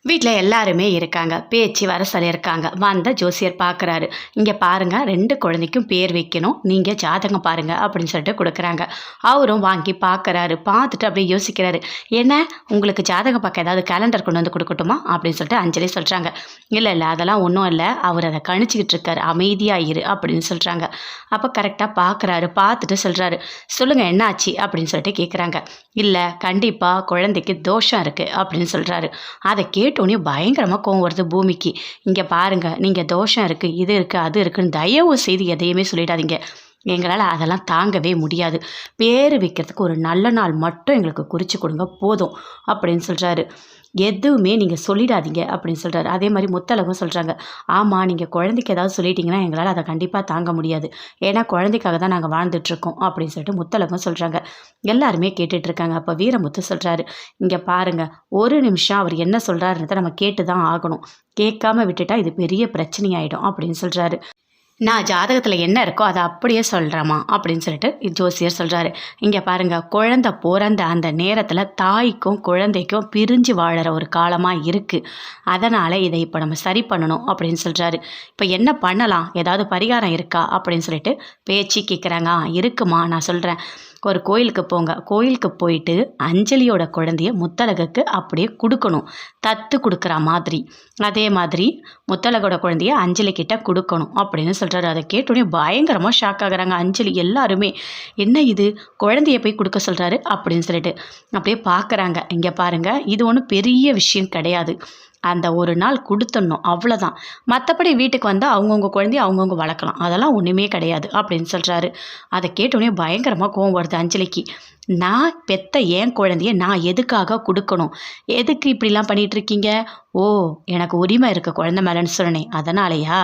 வீட்டில் எல்லாருமே இருக்காங்க. பேச்சு வர சொல்லியிருக்காங்க. வந்த ஜோசியர் பார்க்குறாரு. இங்கே பாருங்க 2 குழந்தைக்கும் பேர் வைக்கணும். நீங்கள் ஜாதகம் பாருங்க அப்படின்னு சொல்லிட்டு கொடுக்குறாங்க. அவரும் வாங்கி பார்க்குறாரு. பார்த்துட்டு அப்படியே யோசிக்கிறாரு. என்ன உங்களுக்கு ஜாதகம் பார்க்க ஏதாவது கேலண்டர் கொண்டு வந்து கொடுக்கட்டுமா அப்படின்னு சொல்லிட்டு அஞ்சலி சொல்கிறாங்க. இல்லை இல்லை அதெல்லாம் ஒன்றும் இல்லை. அவர் அதை கணிச்சிக்கிட்டு இருக்காரு. அமைதியாக இரு அப்படின்னு சொல்கிறாங்க. அப்போ கரெக்டாக பார்க்குறாரு. பார்த்துட்டு சொல்கிறாரு. சொல்லுங்கள் என்ன ஆச்சு அப்படின்னு சொல்லிட்டு கேட்குறாங்க. இல்லை கண்டிப்பாக குழந்தைக்கு தோஷம் இருக்குது அப்படின்னு சொல்கிறாரு. அதை கேட்டோன்னே பயங்கரமாக கோவம் வருது பூமிக்கு. இங்கே பாருங்கள் நீங்கள் தோஷம் இருக்குது இது இருக்குது அது இருக்குன்னு தயவு செய்து எதையுமே சொல்லிடாதீங்க. எங்களால் அதெல்லாம் தாங்கவே முடியாது. பேர் வைக்கிறதுக்கு ஒரு நல்ல நாள் மட்டும் எங்களுக்கு குறித்து கொடுங்க போதும் அப்படின்னு சொல்கிறாரு. எதுவுமே நீங்கள் சொல்லிடாதீங்க அப்படின்னு சொல்கிறாரு. அதே மாதிரி முத்தழகும் சொல்கிறாங்க. ஆமாம் நீங்கள் குழந்தைக்கு ஏதாவது சொல்லிட்டீங்கன்னா எங்களால் அதை கண்டிப்பாக தாங்க முடியாது. ஏன்னா குழந்தைக்காக தான் நாங்கள் வாழ்ந்துட்டுருக்கோம் அப்படின்னு சொல்லிட்டு முத்தழகும் சொல்கிறாங்க. எல்லாருமே கேட்டுட்ருக்காங்க. அப்போ வீரமுத்து சொல்கிறாரு. இங்கே பாருங்கள் ஒரு நிமிஷம் அவர் என்ன சொல்கிறாருன்றதை நம்ம கேட்டு தான் ஆகணும். கேட்காம விட்டுட்டா இது பெரிய பிரச்சனையாயிடும் அப்படின்னு சொல்கிறாரு. நான் ஜாதகத்தில் என்ன இருக்கோ அதை அப்படியே சொல்கிறேம்மா அப்படின்னு சொல்லிட்டு ஜோசியர் சொல்கிறாரு. இங்கே பாருங்கள் குழந்தை பிறந்த அந்த நேரத்தில் தாய்க்கும் குழந்தைக்கும் பிரிஞ்சு வாழற ஒரு காலமாக இருக்குது. அதனால் இதை இப்போ நம்ம சரி பண்ணணும் அப்படின்னு சொல்கிறாரு. இப்போ என்ன பண்ணலாம் ஏதாவது பரிகாரம் இருக்கா அப்படின்னு சொல்லிட்டு பேச்சு கேட்குறாங்க. இருக்குமா நான் சொல்கிறேன். ஒரு கோயிலுக்கு போங்க. கோயிலுக்கு போயிட்டு அஞ்சலியோட குழந்தைய முத்தழகுக்கு அப்படியே கொடுக்கணும். தத்து கொடுக்குற மாதிரி. அதே மாதிரி முத்தழகோட குழந்தைய அஞ்சலி கிட்ட கொடுக்கணும் அப்படின்னு சொல்கிறாரு. அதை கேட்டோடனே பயங்கரமாக ஷாக் ஆகுறாங்க அஞ்சலி எல்லாருமே. என்ன இது குழந்தைய போய் கொடுக்க சொல்கிறாரு அப்படின்னு சொல்லிட்டு அப்படியே பார்க்குறாங்க. இங்கே பாருங்கள் இது ஒன்றும் பெரிய விஷயம் கிடையாது. அந்த ஒரு நாள் கொடுத்துடணும் அவ்வளோதான். மற்றபடி வீட்டுக்கு வந்தால் அவங்கவுங்க குழந்தைய அவங்கவுங்க வளர்க்கலாம். அதெல்லாம் ஒன்றுமே கிடையாது அப்படின்னு சொல்கிறாரு. அதை கேட்டோடனே பயங்கரமாக கோவம் வருது அஞ்சலிக்கு. நான் பெத்த என் குழந்தைய நான் எதுக்காக கொடுக்கணும்? எதுக்கு இப்படிலாம் பண்ணிகிட்ருக்கீங்க? ஓ எனக்கு உரிமை இருக்குது குழந்தை மேலேன்னு சொன்னேன் அதனாலயா?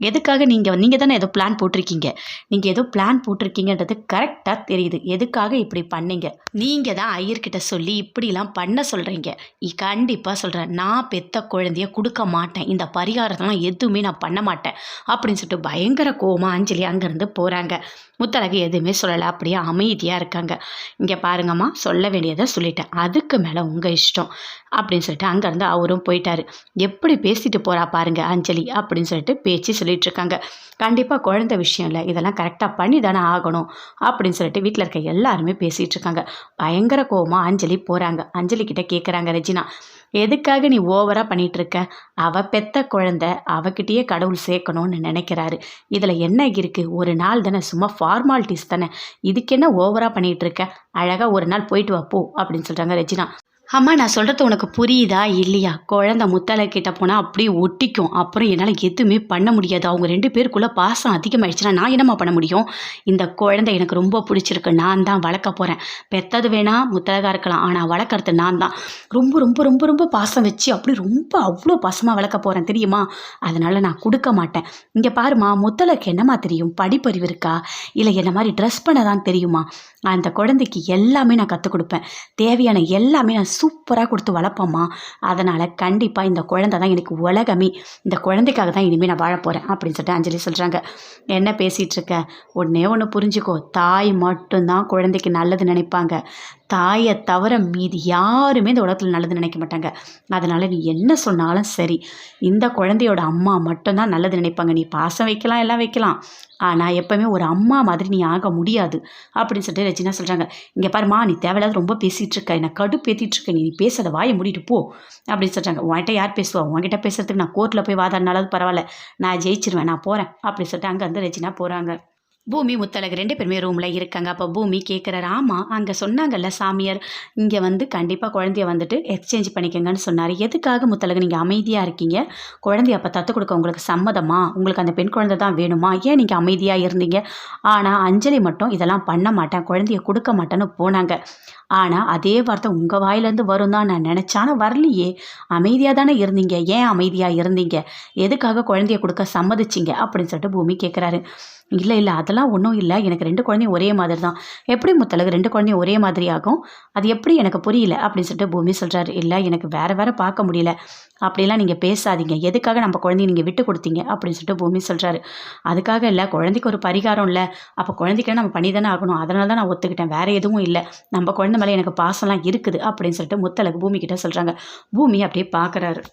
எதுக்காக நீங்கள் தானே ஏதோ பிளான் போட்டிருக்கீங்க. நீங்கள் ஏதோ பிளான் போட்டிருக்கீங்கன்றது கரெக்டாக தெரியுது. எதுக்காக இப்படி பண்ணீங்க? நீங்கள் தான் ஐயர்கிட்ட சொல்லி இப்படிலாம் பண்ண சொல்கிறீங்க. கண்டிப்பாக சொல்கிறேன் நான் பெத்த குழந்தைய கொடுக்க மாட்டேன். இந்த பரிகாரத்தெல்லாம் எதுவுமே நான் பண்ண மாட்டேன் அப்படின்னு சொல்லிட்டு பயங்கர கோவமாக அஞ்சலி அங்கேருந்து போகிறாங்க. முத்தழகு எதுவுமே சொல்லலை. அப்படியே அமைதியாக இருக்காங்க. இங்கே பாருங்கம்மா சொல்ல வேண்டியதை சொல்லிட்டேன். அதுக்கு மேலே உங்கள் இஷ்டம் அப்படின்னு சொல்லிட்டு அங்கேருந்து அவரும் போயிட்டார். எப்படி பேசிட்டு போகிறா பாருங்க அஞ்சலி அப்படின்னு சொல்லிட்டு பேச்சு சொல்லிட்டு இருக்காங்க. கண்டிப்பாக குழந்தை விஷயம் இல்லை இதெல்லாம் கரெக்டாக பண்ணி தானே ஆகணும் அப்படின்னு சொல்லிட்டு வீட்டில் இருக்க எல்லாருமே பேசிகிட்டு இருக்காங்க. பயங்கர கோவமாக அஞ்சலி போகிறாங்க. அஞ்சலி கிட்ட கேட்குறாங்க ரெஜினா. எதுக்காக நீ ஓவராக பண்ணிகிட்ருக்க? அவள் பெத்த குழந்தை அவகிட்டயே கடவுள் சேர்க்கணும்னு நினைக்கிறாரு. இதில் என்ன இருக்குது? ஒரு நாள் தானே சும்மா ஃபார்மாலிட்டிஸ் தானே. இதுக்கு என்ன ஓவராக பண்ணிகிட்ருக்க? அழகாக ஒரு நாள் போயிட்டு வா போ அப்படின்னு சொல்கிறாங்க ரெஜினா. அம்மா நான் சொல்கிறது உனக்கு புரியுதா இல்லையா? குழந்தை முத்தழகிட்ட போனால் அப்படியே ஒட்டிக்கும். அப்புறம் என்னால் எதுவுமே பண்ண முடியாது. அவங்க 2 பேருக்குள்ளே பாசம் அதிகமாகிடுச்சுன்னா நான் என்னம்மா பண்ண முடியும்? இந்த குழந்தை எனக்கு ரொம்ப பிடிச்சிருக்கு. நான் தான் வளர்க்க போகிறேன். பெற்றது வேணால் முத்தழகாக இருக்கலாம். ஆனால் வளர்க்குறது நான் தான். ரொம்ப ரொம்ப ரொம்ப ரொம்ப பாசம் வச்சு அப்படி ரொம்ப அவ்வளோ பாசமாக வளர்க்க போகிறேன் தெரியுமா? அதனால் நான் கொடுக்க மாட்டேன். இங்கே பாருமா முத்தழகு என்னம்மா தெரியும்? படிப்பறிவு இருக்கா? இல்லை என்ன மாதிரி ட்ரெஸ் பண்ண தான் தெரியுமா? அந்த குழந்தைக்கு எல்லாமே நான் கற்றுக் கொடுப்பேன். தேவையான எல்லாமே நான் சூப்பராக கொடுத்து வளர்ப்போம்மா. அதனால் கண்டிப்பாக இந்த குழந்தை தான் எனக்கு உலகமே. இந்த குழந்தைக்காக தான் இனிமேல் நான் வாழ போகிறேன் அப்படின்னு சொல்லிட்டு அஞ்சலி சொல்கிறாங்க. என்ன பேசிகிட்டு இருக்க? ஒன்றே ஒன்று புரிஞ்சுக்கோ. தாய் மட்டும்தான் குழந்தைக்கு நல்லது நினைப்பாங்க. தாயை தவிர மீதி யாருமே இந்த உலகத்தில் நல்லது நினைக்க மாட்டாங்க. அதனால் நீ என்ன சொன்னாலும் சரி இந்த குழந்தையோட அம்மா மட்டும்தான் நல்லது நினைப்பாங்க. நீ பாசம் வைக்கலாம் எல்லாம் வைக்கலாம். ஆனால் எப்போவுமே ஒரு அம்மா மாதிரி நீ ஆக முடியாது அப்படின்னு சொல்லிட்டு ரெஜினா சொல்கிறாங்க. இங்கே பாருமா நீ தேவையில்லாத ரொம்ப பேசிகிட்டு இருக்க. என்னை கடுப்பேற்றிட்டு இருக்க. நீ பேசாத வாயை மூடிட்டு போ அப்படின்னு சொல்கிறாங்க. உன்கிட்ட யார் பேசுவா? உன்கிட்ட பேசுறதுக்கு நான் கோர்ட்டில் போய் வாதாடினாலும் பரவாயில்ல. நான் ஜெயிச்சிருவேன். நான் போகிறேன் அப்படின்னு சொல்லிட்டு அங்கே வந்து ரெஜினா போகிறாங்க. பூமி முத்தழகு 2 பேருமே ரூமில் இருக்காங்க. அப்போ பூமி கேட்குறாரு. ஆமாம் அங்கே சொன்னாங்கல்ல சாமியார் இங்கே வந்து கண்டிப்பாக குழந்தைய வந்துட்டு எக்ஸ்சேஞ்ச் பண்ணிக்கங்கன்னு சொன்னார். எதுக்காக முத்தழகு நீங்கள் அமைதியாக இருக்கீங்க? குழந்தைய அப்போ தத்து கொடுக்க உங்களுக்கு சம்மதமா? உங்களுக்கு அந்த பெண் குழந்தை தான் வேணுமா? ஏன் நீங்கள் அமைதியாக இருந்தீங்க? ஆனால் அஞ்சலி மட்டும் இதெல்லாம் பண்ண மாட்டேன் குழந்தைய கொடுக்க மாட்டேன்னு போனாங்க. ஆனால் அதே வார்த்தை உங்கள் வாயிலேருந்து வரும் தான் நான் நினச்சானா வரலையே. அமைதியாக தானே இருந்தீங்க. ஏன் அமைதியாக இருந்தீங்க? எதுக்காக குழந்தைய கொடுக்க சம்மதிச்சிங்க அப்படின்னு சொல்லிட்டு பூமி கேட்குறாரு. இல்லை இல்லை அதெல்லாம் ஒன்றும் இல்லை. எனக்கு 2 குழந்தையும் ஒரே மாதிரி தான். எப்படி முத்தழகு 2 குழந்தையும் ஒரே மாதிரி ஆகும்? அது எப்படி எனக்கு புரியல அப்படின்னு சொல்லிட்டு பூமி சொல்கிறாரு. இல்லை எனக்கு வேறு பார்க்க முடியல. அப்படிலாம் நீங்கள் பேசாதீங்க. எதுக்காக நம்ம குழந்தைய நீங்கள் விட்டு கொடுத்தீங்க அப்படின்னு சொல்லிட்டு பூமி சொல்கிறாரு. அதுக்காக இல்லை குழந்தைக்கு ஒரு பரிகாரம் இல்லை. அப்போ குழந்தைக்கு நம்ம பண்ணி தானே ஆகணும். அதனால தான் நான் ஒத்துக்கிட்டேன். வேறு எதுவும் இல்லை. நம்ம குழந்தை மேலே எனக்கு பாசம்லாம் இருக்குது அப்படின்னு சொல்லிட்டு முத்தழகு பூமி கிட்ட சொல்கிறாங்க. பூமி அப்படியே பார்க்குறாரு.